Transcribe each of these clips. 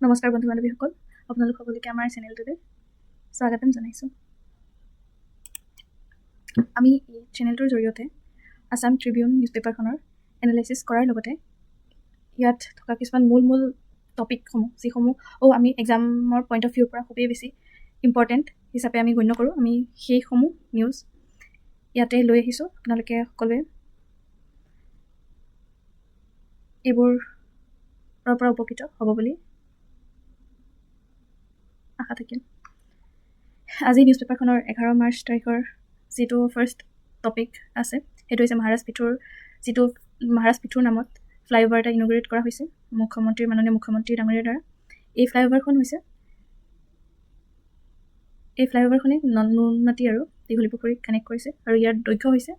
নমস্কাৰ বন্ধু বান্ধৱীসকল, আপোনালোক সকলোকে আমাৰ চেনেলটোলৈ স্বাগতম জনাইছোঁ। আমি এই চেনেলটোৰ জৰিয়তে আছাম ট্ৰিবিউন নিউজ পেপাৰখনৰ এনালাইচিছ কৰাৰ লগতে ইয়াত থকা কিছুমান মূল টপিকসমূহ যিসমূহ আমি এক্সামৰ পইণ্ট অফ ভিউৰ পৰা খুবেই বেছি ইম্পৰ্টেণ্ট হিচাপে আমি গণ্য কৰোঁ, আমি সেইসমূহ নিউজ ইয়াতে লৈ আহিছোঁ। আপোনালোকে সকলোৱে এইবোৰৰ পৰা উপকৃত হ'ব বুলি আশা থাকিল। আজি নিউজ পেপাৰখনৰ 11 মাৰ্চ তাৰিখৰ যিটো ফাৰ্ষ্ট টপিক আছে সেইটো হৈছে মহাৰাজ পিথোৰ নামত ফ্লাইঅভাৰ এটা ইনগ্ৰেট কৰা হৈছে মাননীয় মুখ্যমন্ত্ৰী ডাঙৰীয়াৰ দ্বাৰা। এই ফ্লাইঅভাৰখনে নুনমাটি আৰু দীঘলী পুখুৰীক কানেক্ট কৰিছে আৰু ইয়াৰ দৈৰ্ঘ্য হৈছে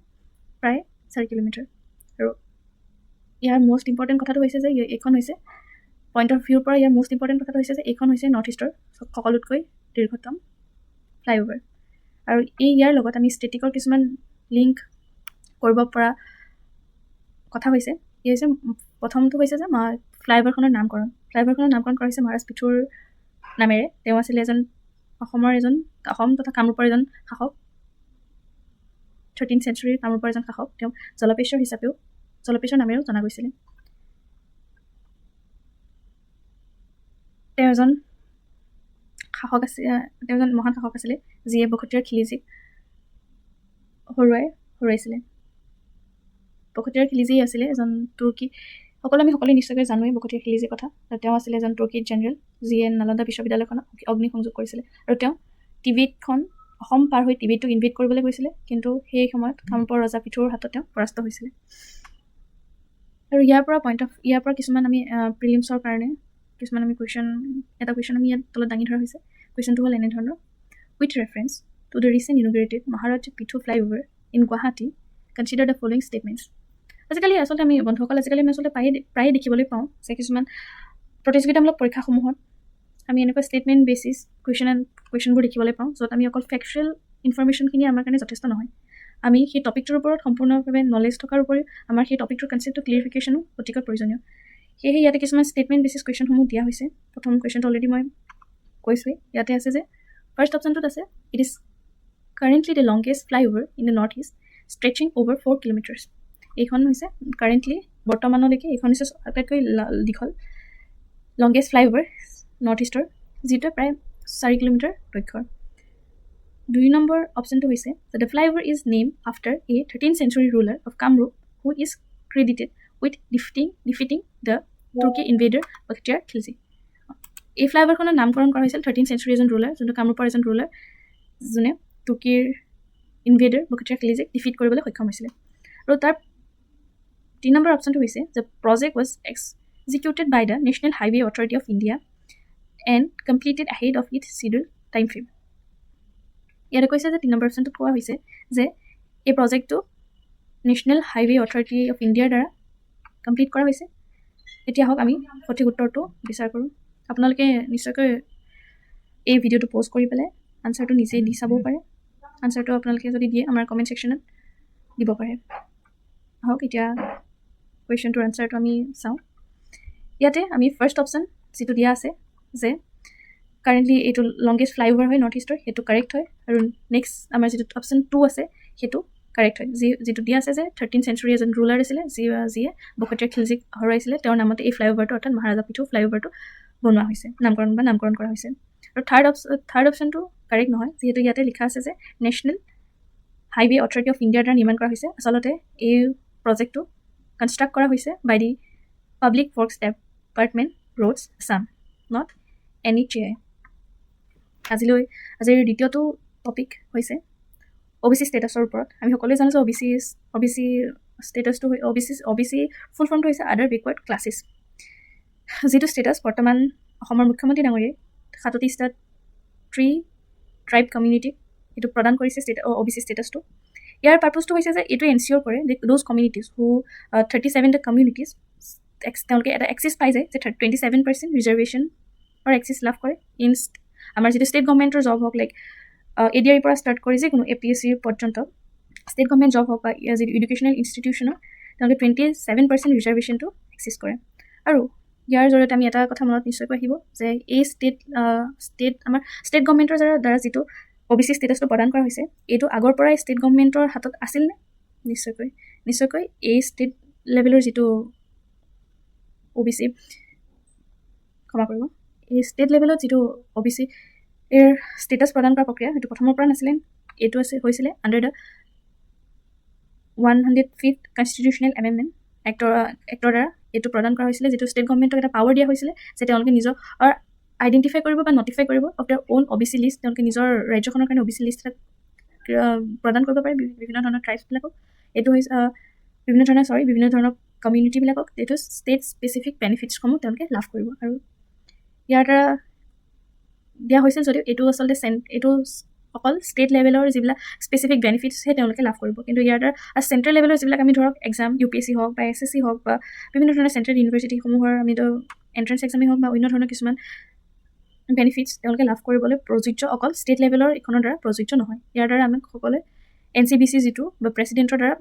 প্ৰায় 4 কিলোমিটাৰ। আৰু ইয়াৰ মষ্ট ইম্পৰ্টেণ্ট কথাটো হৈছে যে এইখন হৈছে পইণ্ট অফ ভিউৰ পৰা ইয়াৰ মষ্ট ইম্পৰ্টেণ্ট কথাটো হৈছে যে এইখন হৈছে নৰ্থ ইষ্টৰ সকলোতকৈ দীৰ্ঘতম ফ্লাইঅভাৰ। আৰু ইয়াৰ লগত আমি ষ্টেটিকৰ কিছুমান লিংক কৰিব পৰা কথা হৈছে। ই হৈছে প্ৰথমটো হৈছে যে ফ্লাইঅভাৰখনৰ নামকৰণ কৰা হৈছে মহাৰাজ পিথোৰ নামেৰে। তেওঁ আছিলে অসম তথা কামৰূপৰ এজন শাসক, 13th century কামৰূপৰ এজন শাসক। তেওঁ জলপেশ্বৰ নামেৰেও জনা গৈছিলে। তেওঁ এজন মহান শাসক আছিলে যিয়ে বখতিয়াৰ খিলিজীক হৰুৱাইছিলে। বখতিয়াৰ খিলিজী আছিলে এজন তুৰ্কী, আমি সকলোৱে নিশ্চয়কৈ জানোৱেই বখতিয়াৰ খিলিজীৰ কথা। তেওঁ আছিলে এজন তুৰ্কী জেনেৰেল যিয়ে নালন্দা বিশ্ববিদ্যালয়খনক অগ্নিসংযোগ কৰিছিলে। আৰু তেওঁ টিবেটখন অসম পাৰ হৈ টিবেটটো ইনভেড কৰিবলৈ গৈছিলে, কিন্তু সেই সময়ত কামৰূপৰ ৰজা পিথোৰৰ হাতত তেওঁ পৰাস্ত হৈছিলে। আৰু ইয়াৰ পৰা কিছুমান আমি প্ৰিলিমছৰ কাৰণে কিছুমান আমি কুৱেশ্যন আমি ইয়াত তলত দাঙি ধৰা হৈছে। কুৱেশ্যনটো হ'ল এনেধৰণৰ: with reference to the recent inaugurated Maharaj Prithu flyover in Guwahati consider the following statements. আজিকালি আচলতে প্ৰায়ে দেখিবলৈ পাওঁ যে কিছুমান প্ৰতিযোগিতামূলক পৰীক্ষাসমূহত আমি এনেকুৱা ষ্টেটমেণ্ট বেচিছ কুৱেশ্যনবোৰ দেখিবলৈ পাওঁ, য'ত আমি অকল ফেকচুৱেল ইনফৰ্মেশ্যনখিনি আমাৰ কাৰণে যথেষ্ট নহয়। আমি সেই টপিকটোৰ ওপৰত সম্পূৰ্ণভাৱে নলেজ থকাৰ উপৰিও আমাৰ সেই টপিকটোৰ কনচেপ্টটো ক্লিয়াৰিফিকেশ্যনো অতিকৈ প্ৰয়োজনীয়। সেয়েহে ইয়াতে কিছুমান ষ্টেটমেণ্ট বেচিছ কুৱেশ্যনসমূহ দিয়া হৈছে। প্ৰথম কুৱেশ্যনটো অলৰেডি মই কৈছোঁৱেই। ইয়াতে আছে যে ফাৰ্ষ্ট অপশ্যনটোত আছে it is currently the longest flyover in the north east stretching over 4 kilometres. এইখন হৈছে বৰ্তমানলৈকে এইখন হৈছে আটাইতকৈ দীঘল লংগেষ্ট ফ্লাইঅভাৰ নৰ্থ ইষ্টৰ, যিটোৱে প্ৰায় 4 কিলোমিটাৰ দৈৰ্ঘ্যৰ। 2 নম্বৰ অপশ্যনটো হৈছে the flyover is name after A 13th century ruler of Kamrup who is credited with defeating the Turkey invader Bakhtiyar Khilji. এই ফ্লাইঅভাৰখনৰ নামকৰণ কৰা হৈছিল 13th century এজন ৰুলাৰ, যোনটো কামৰূপৰ এজন ৰুলাৰ, যোনে তুৰ্কীৰ ইনভেডাৰ বখতিয়াৰ খিলজীক ডিফিট কৰিবলৈ সক্ষম হৈছিলে। আৰু তাৰ 3 নম্বৰ অপশ্যনটো হৈছে the project was executed by the National Highway Authority of India and completed ahead of its scheduled time frame। ইয়াতে কৈছে যে 3 নম্বৰ অপশ্যনটোত কোৱা হৈছে যে এই প্ৰজেক্টটো নেশ্যনেল হাইৱে অথৰিটি অফ ইণ্ডিয়াৰ দ্বাৰা কমপ্লিট কৰা হৈছে। এতিয়া হওক আমি সঠিক উত্তৰটো বিচাৰ কৰোঁ। আপোনালোকে নিশ্চয়কৈ এই ভিডিঅ'টো প'ষ্ট কৰি পেলাই আনচাৰটো নিজেই দি চাবও পাৰে। আনচাৰটো আপোনালোকে যদি দিয়ে আমাৰ কমেণ্ট ছেকশ্যনত দিব পাৰে। হওক, এতিয়া কুৱেশ্যনটোৰ আনচাৰটো আমি চাওঁ। ইয়াতে আমি ফাৰ্ষ্ট অপশ্যন যিটো দিয়া আছে যে কাৰেণ্টলি এইটো লংগেষ্ট ফ্লাইঅভাৰ হয় নৰ্থ ইষ্টৰ, সেইটো কাৰেক্ট হয়। আৰু নেক্সট আমাৰ যিটো অপশ্যন 2 আছে সেইটো কাৰেক্ট হয়। যিটো দিয়া আছে যে 13th century এজন ৰুলাৰ আছিলে যিয়ে বখতিয়াৰ খিলজীক হৰুৱাইছিলে, তেওঁৰ নামতে এই ফ্লাইঅভাৰটো অৰ্থাৎ মহাৰাজা পিথো ফ্লাইঅভাৰটো বনোৱা হৈছে, নামকৰণ কৰা হৈছে। আৰু থাৰ্ড অপশ্যনটো কাৰেক্ট নহয়, যিহেতু ইয়াতে লিখা আছে যে নেশ্যনেল হাইৱে অথৰিটি অফ ইণ্ডিয়াৰ দ্বাৰা নিৰ্মাণ কৰা হৈছে। আচলতে এই প্ৰজেক্টটো কনষ্ট্ৰাক্ট কৰা হৈছে by the public works department roads Assam, not NHAI। আজিৰ দ্বিতীয়টো টপিক হৈছে OBC ষ্টেটাছৰ ওপৰত। আমি সকলোৱে জানো যে OBC ষ্টেটাছটো OBC ফুল ফৰ্মটো হৈছে আদাৰ বেকৱাৰ্ড ক্লাছেছ, যিটো ষ্টেটাছ বৰ্তমান অসমৰ মুখ্যমন্ত্ৰী ডাঙৰীয়াই 37টা ট্ৰাইব কমিউনিটিক এইটো প্ৰদান কৰিছে OBC ষ্টেটাছটো। ইয়াৰ পাৰ্পজটো হৈছে যে এইটো এনচিয়'ৰ কৰে যে দ'জ কমিউনিটিজ হু 37টা কমিউনিটিজ তেওঁলোকে এটা এক্সেছ পাই যায় যে 27% ৰিজাৰ্ভেশ্যন এক্সেছ লাভ কৰে ইন আমাৰ যিটো ষ্টেট গভৰ্ণমেণ্টৰ জব হওক, লাইক ADR পৰা ষ্টাৰ্ট কৰি যিকোনো APSC পৰ্যন্ত ষ্টেট গভৰ্ণমেণ্ট জব হওক বা যিটো এডুকেশ্যনেল ইনষ্টিটিউশ্যনৰ তেওঁলোকে 27% ৰিজাৰ্ভেশ্যনটো এক্সেছ কৰে। আৰু ইয়াৰ জৰিয়তে আমি এটা কথা মনত নিশ্চয়কৈ আহিব যে এই আমাৰ ষ্টেট গভৰ্ণমেণ্টৰ দ্বাৰা যিটো OBC ষ্টেটাছটো প্ৰদান কৰা হৈছে এইটো আগৰ পৰাই ষ্টেট গভৰ্ণমেণ্টৰ হাতত আছিলনে? নিশ্চয়কৈ এই ষ্টেট লেভেলৰ যিটো OBC ক্ষমা কৰিব, এই ষ্টেট লেভেলত যিটো OBC এৰ ষ্টেটাছ প্ৰদান কৰা প্ৰক্ৰিয়া সেইটো প্ৰথমৰ পৰা নাছিলে। এইটো হৈছিলে under the 105th constitutional amendment actor দ্বাৰা এইটো প্ৰদান কৰা হৈছিলে, যিটো ষ্টেট গভৰ্ণমেণ্টক এটা পাৱাৰ দিয়া হৈছিলে যে তেওঁলোকে নিজৰ আইডেণ্টিফাই কৰিব বা নটিফাই কৰিব of there on OBC list. তেওঁলোকে নিজৰ ৰাজ্যখনৰ কাৰণে OBC লিষ্ট এটা প্ৰদান কৰিব পাৰে বিভিন্ন ধৰণৰ ট্ৰাইবছবিলাকক। এইটো হৈছে বিভিন্ন ধৰণৰ কমিউনিটিবিলাকক এইটো ষ্টেট স্পেচিফিক বেনিফিটছসমূহ তেওঁলোকে লাভ কৰিব। আৰু ইয়াৰ দ্বাৰা দিয়া হৈছিল যদিও এইটো আচলতে এইটো অকল ষ্টেট লেভেলৰ যিবিলাক স্পেচিফিক বেনিফিটছহে তেওঁলোকে লাভ কৰিব, কিন্তু ইয়াৰ দ্বাৰা চেণ্ট্ৰেল লেভেলৰ যিবিলাক আমি ধৰক এক্সাম UPSC হওক বা SSC হওক বা বিভিন্ন ধৰণৰ চেণ্ট্ৰেল ইউনিভাৰ্চিটিসমূহৰ আমিতো এণ্ট্ৰেঞ্চ এক্সামেই হওক বা অন্য ধৰণৰ কিছুমান বেনিফিটছ তেওঁলোকে লাভ কৰিবলৈ প্ৰযোজ্য অকল ষ্টেট লেভেলৰ এইখনৰ দ্বাৰা প্ৰযোজ্য নহয়। ইয়াৰ দ্বাৰা আমি সকলোৱে NCBC যিটো বা প্ৰেচিডেণ্টৰ দ্বাৰা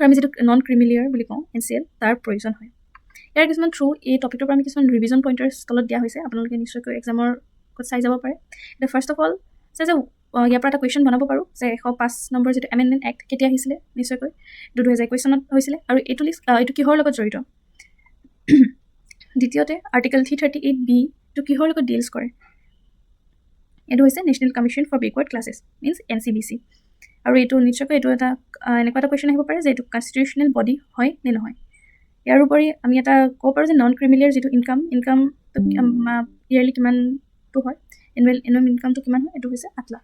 আমি যিটো নন ক্ৰিমিলিয়াৰ বুলি কওঁ NCL তাৰ প্ৰয়োজন হয়। ইয়াৰ কিছুমান এই টপিকটোৰ পৰা আমি কিছুমান ৰিভিজন পইণ্টাৰ্ছ তলত দিয়া হৈছে, আপোনালোকে নিশ্চয়কৈ এক্সামৰ চাই যাব পাৰে। এতিয়া ফাৰ্ষ্ট অফ অল যে ইয়াৰ পৰা এটা কুৱেশ্যন বনাব পাৰোঁ যে 105 নম্বৰ যিটো এমেণ্ডমেণ্ট এক্ট কেতিয়া আহিছিলে, নিশ্চয়কৈ 2021 চনত হৈছিলে। আৰু এইটো কিহৰ লগত জড়িত? দ্বিতীয়তে আৰ্টিকল 338B টো কিহৰ লগত ডিলছ কৰে? এইটো হৈছে national commission for backward classes means NCBC। আৰু এইটো নিশ্চয়কৈ এইটো এটা এনেকুৱা এটা কুৱেশ্যন আহিব পাৰে যে এইটো কনষ্টিটিউচনেল বডি হয় নে নহয়। ইয়াৰ উপৰি আমি এটা ক'ব পাৰোঁ যে নন ক্ৰিমিলিয়াৰ যিটো ইনকাম ইয়াৰলি কিমানটো হয়, এনুৱেল ইনকামটো কিমান হয়, এইটো হৈছে 8 লাখ।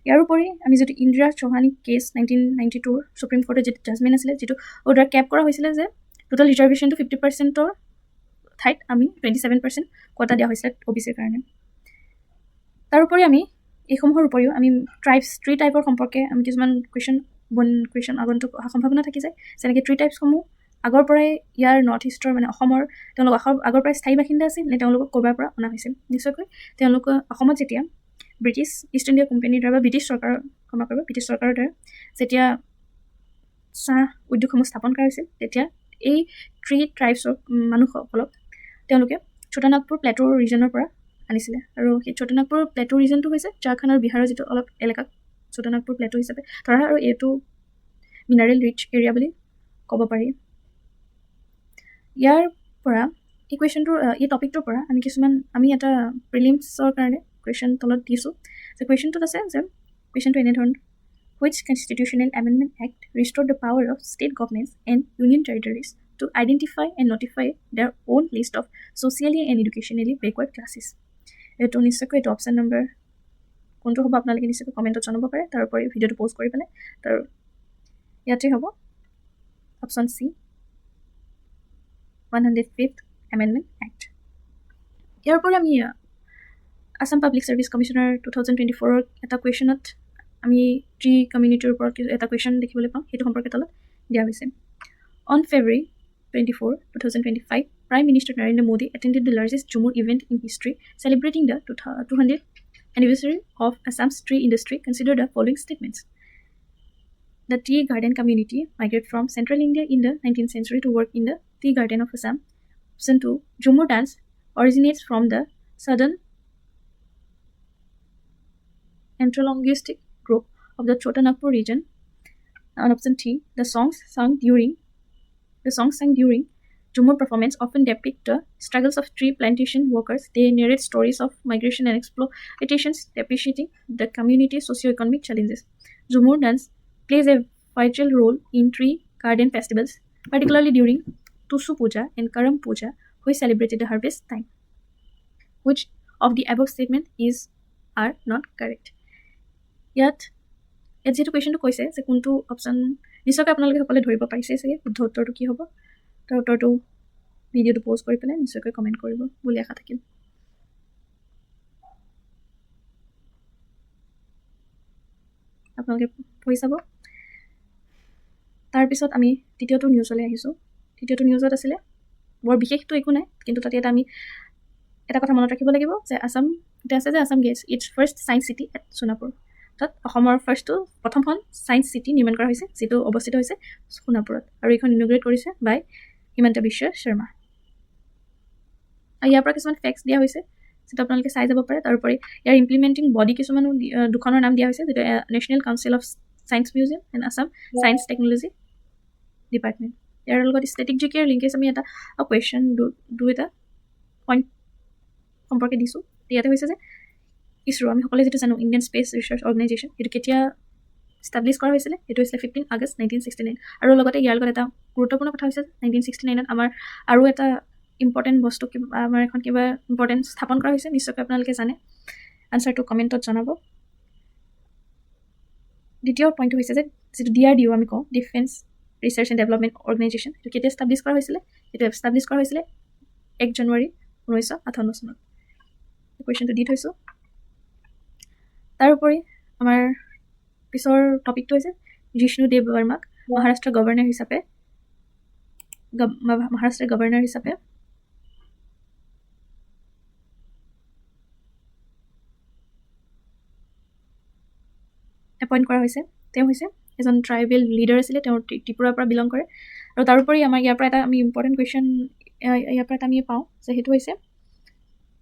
ইয়াৰ উপৰি আমি যিটো ইন্দিৰা চৌহানী কেছ 1992 সুপ্ৰিম কোৰ্টৰ যিটো জাজমেণ্ট আছিলে, যিটো অৰ্ডাৰ কেপ কৰা হৈছিলে যে টোটেল ৰিজাৰ্ভেশ্যনটো 50%ৰ ঠাইত আমি 27% কোটা দিয়া হৈছিলে OBCৰ কাৰণে। তাৰোপৰি আমি এইসমূহৰ উপৰিও আমি ট্ৰী টাইপৰ সম্পৰ্কে আমি কিছুমান কুৱেশ্যন আগন্তুক অহা সম্ভাৱনা থাকি যায়, যেনেকৈ ট্ৰী টাইপছসমূহ আগৰ পৰাই ইয়াৰ নৰ্থ ইষ্টৰ অসমৰ তেওঁলোক আগৰ পৰাই স্থায়ী বাসিন্দা আছিল নে তেওঁলোকক ক'ৰবাৰ পৰা অনা হৈছিল? নিশ্চয়কৈ তেওঁলোক অসমত যেতিয়া ব্ৰিটিছ ইষ্ট ইণ্ডিয়া কোম্পানীৰ দ্বাৰা বা ব্ৰিটিছ চৰকাৰৰ দ্বাৰা যেতিয়া চাহ উদ্যোগসমূহ স্থাপন কৰা হৈছিল, তেতিয়া এই ট্ৰী ট্ৰাইবছৰ মানুহসকলক তেওঁলোকে ছোটানাগপুৰ প্লেটু ৰিজনৰ পৰা আনিছিলে। আৰু সেই ছোটানাগপুৰ প্লেটু ৰিজনটো হৈছে ঝাৰখণ্ড আৰু বিহাৰৰ যিটো অলপ এলেকাক ছোটানাগপুৰ প্লেটু হিচাপে ধৰা, আৰু এইটো মিনাৰেল ৰিচ এৰিয়া বুলি ক'ব পাৰি। ইয়াৰ পৰা এই টপিকটোৰ পৰা আমি এটা প্ৰিলিমছৰ কাৰণে কুৱেশ্যন তলত দিছোঁ। যে কুৱেশ্যনটোত আছে যে কুৱেশ্যনটো এনেধৰণৰ: Which constitutional amendment act restored the power of state governments and union territories to identify and notify their own list of socially and educationally backward classes? এইটো নিশ্চয়কৈ এইটো অপশ্যন নম্বৰ কোনটো হ'ব আপোনালোকে নিশ্চয়কৈ কমেণ্টত জনাব পাৰে। তাৰোপৰি ভিডিঅ'টো প'ষ্ট কৰি পেলাই ইয়াতে হ'ব option C 105th amendment act. ইয়াৰ উপৰি আমি আছাম পাব্লিক ছাৰ্ভিচ কমিশ্যনাৰ 2024ৰ এটা কুৱেশ্যনত আমি ট্ৰী কমিউনিটিৰ ওপৰত এটা কুৱেশ্যন দেখিবলৈ পাওঁ, সেইটো সম্পৰ্কে তলত দিয়া হৈছে। On February 24, 2025, Prime Minister Narendra Modi attended the largest Jumur event in history, celebrating the 200th anniversary of Assam's tree industry. Consider the following statements. The tea garden community migrated from central India in the 19th century to work in the tea garden of Assam. Option 2. Jumur dance originates from the southern ethnolinguistic group of the Chotanagpur region. And option 3. The songs sung during Jumur performance often depict the struggles of tree plantation workers. They narrate stories of migration and exploitations, depreciating the community's socio-economic challenges. Jumur dance plays a vital role in tree garden festivals, particularly during Tusu Puja and Karam Puja, which celebrated the harvest time. Which of the above statement are not correct? ইয়াত যিটো কুৱেশ্যনটো কৈছে যে কোনটো option, নিশ্চয়কৈ আপোনালোকে সকলোৱে ধৰিব পাৰিছে চাগে শুদ্ধ উত্তৰটো কি হ'ব। তাৰ উত্তৰটো ভিডিঅ'টো প'ষ্ট কৰি পেলাই নিশ্চয়কৈ কমেণ্ট কৰিব বুলি আশা থাকিল। আপোনালোকে পঢ়ি চাব। তাৰপিছত আমি দ্বিতীয়টো নিউজলৈ আহিছোঁ। দ্বিতীয়টো নিউজত আছিলে বৰ বিশেষটো একো নাই, কিন্তু তাতে আমি এটা কথা মনত ৰাখিব লাগিব যে Assam gets its first science city at Sonapur. তাত অসমৰ প্ৰথমখন ছায়েন্স চিটি নিৰ্মাণ কৰা হৈছে, যিটো অৱস্থিত হৈছে সোণাপুৰত, আৰু এইখন ইনগ্ৰেট কৰিছে বাই হিমন্ত বিশ্ব শৰ্মা। ইয়াৰ পৰা কিছুমান ফেক্টছ দিয়া হৈছে যিটো আপোনালোকে চাই যাব পাৰে। তাৰোপৰি ইয়াৰ ইমপ্লিমেণ্টিং বডি কিছুমানো দুখনৰ নাম দিয়া হৈছে, যিটো national council of science museum and Assam science technology department. ইয়াৰ লগত ষ্টেটিক জিকেৰ লিংকেজ আমি এটা কুৱেশ্যন দুটা পইণ্ট সম্পৰ্কে দিছোঁ। ইয়াতে হৈছে যে ইছৰো, আমি সকলোৱে যিটো জানো ইণ্ডিয়ান স্পেচ ৰিচাৰ্চ অৰ্গেনাইজেশ্যন, সেইটো কেতিয়া ষ্টাব্লিছ কৰা হৈছিলে, সেইটো হৈছিলে 15 আগষ্ট 1969। আৰু লগতে ইয়াৰ লগত এটা গুৰুত্বপূৰ্ণ কথা হৈছে 1969ত আমাৰ আৰু এটা ইম্পৰ্টেণ্ট বস্তু আমাৰ এখন কিবা ইম্পৰ্টেণ্ট স্থাপন কৰা হৈছে, নিশ্চয়কৈ আপোনালোকে জানে। আনচাৰটো কমেণ্টত জনাব। দ্বিতীয় পইণ্টটো হৈছে যে যিটো DRDO আমি কওঁ, defence research and development organisation, সেইটো কেতিয়া ষ্টাব্লিছ কৰা হৈছিলে, সেইটো ষ্টাব্লিছ কৰা হৈছিলে 1 জানুৱাৰী 1958 চনত। কুৱেশ্যনটো দি থৈছোঁ। তাৰোপৰি আমাৰ পিছৰ টপিকটো হৈছে জিষ্ণু দেৱ বৰ্মাক মহাৰাষ্ট্ৰৰ গভৰ্ণৰ হিচাপে এপইণ্ট কৰা হৈছে। তেওঁ হৈছে এজন ট্ৰাইবেল লিডাৰ আছিলে, তেওঁ ত্ৰিপুৰাৰ পৰা বিলং কৰে। আৰু তাৰোপৰি আমাৰ ইয়াৰ পৰা এটা আমি ইম্পৰ্টেণ্ট কুৱেশ্যন ইয়াৰ পৰা এটা আমি পাওঁ যে সেইটো হৈছে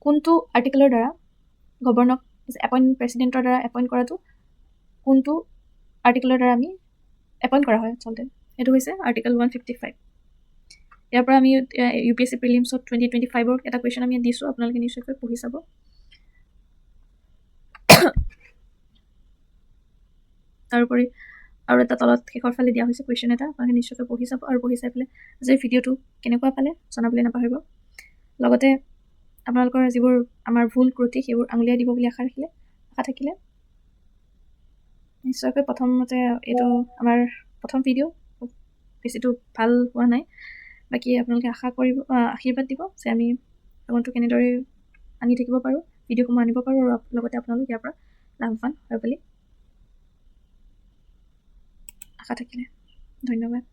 কোনটো আৰ্টিকেলৰ দ্বাৰা গভৰ্ণৰক প্ৰেচিডেণ্টৰ দ্বাৰা এপইণ্ট কৰাটো কোনটো আৰ্টিকেলৰ দ্বাৰা আমি এপইণ্ট কৰা হয় আচলতে, সেইটো হৈছে আৰ্টিকেল 155। ইয়াৰ পৰা আমি UPSC প্ৰিলিমছত 2025ৰ এটা কুৱেশ্যন আমি দিছোঁ, আপোনালোকে নিশ্চয়কৈ পঢ়ি চাব। তাৰোপৰি আৰু এটা তলত শেষৰ ফালে দিয়া হৈছে কুৱেশ্যন এটা, আপোনালোকে নিশ্চয়কৈ পঢ়ি চাব। আৰু পঢ়ি চাই পেলাই যে ভিডিঅ'টো কেনেকুৱা পালে জনাবলৈ নাপাহৰিব। লগতে আপোনালোকৰ যিবোৰ আমাৰ ভুল ত্ৰুটি সেইবোৰ আঙুলিয়াই দিব বুলি আশা থাকিলে নিশ্চয়কৈ। প্ৰথমতে এইটো আমাৰ প্ৰথম ভিডিঅ', বেছিটো ভাল হোৱা নাই, বাকী আপোনালোকে আশীৰ্বাদ দিব যে আমি আগন্তুক কেনেদৰে আনি থাকিব পাৰোঁ, ভিডিঅ'সমূহ আনিব পাৰোঁ, আৰু লগতে আপোনালোক ইয়াৰ পৰা লাভৱান হয় বুলি আশা থাকিলে। ধন্যবাদ।